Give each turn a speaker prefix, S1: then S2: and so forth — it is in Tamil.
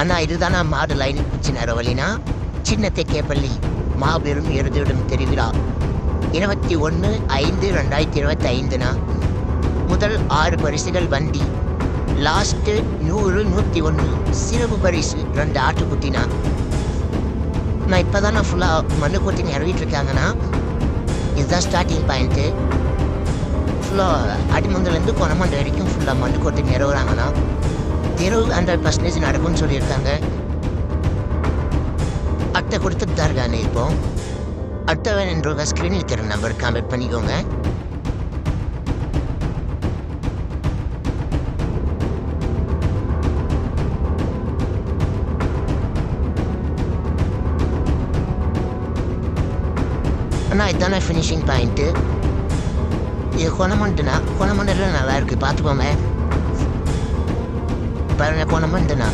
S1: அண்ணா இதுதானா மாடு லைன் சின்ன வழினா சின்ன தெக்கேப்பள்ளி மாபெரும் எருதிடும் திருவிழா 21/5/2025னா முதல் 6 பரிசுகள் வண்டி, லாஸ்ட்டு 100 101 சிறப்பு பரிசு 2 ஆட்டுக்குட்டினா. நான் இப்போ தான் நான் ஃபுல்லாக மண்ணு கொட்டி இறவிட்டு இருக்காங்கண்ணா. இதுதான் ஸ்டார்டிங் பாயிண்ட்டு. ஃபுல்லாக அடிமந்தலேருந்து கொணமண்டை வரைக்கும் ஃபுல்லாக மண்ணு கொட்டி நிறவுறாங்கண்ணா. தெருவு 100% நடக்கும்னு சொல்லியிருக்காங்க. அட்டை கொடுத்துட்டு தான் இருக்காங்க. இப்போ அடுத்த வேணுன்றவங்க ஸ்க்ரீனில் தர நம்பர் கான்டாக்ட் பண்ணிக்கோங்க. அண்ணா இதுதானே ஃபினிஷிங் பாயிண்ட்டு. இது கொணமண்டுண்ணா. கொணமண்டில் நல்லா இருக்குது, பார்த்துக்கோங்க. பாருங்க கொணமண்டுண்ணா.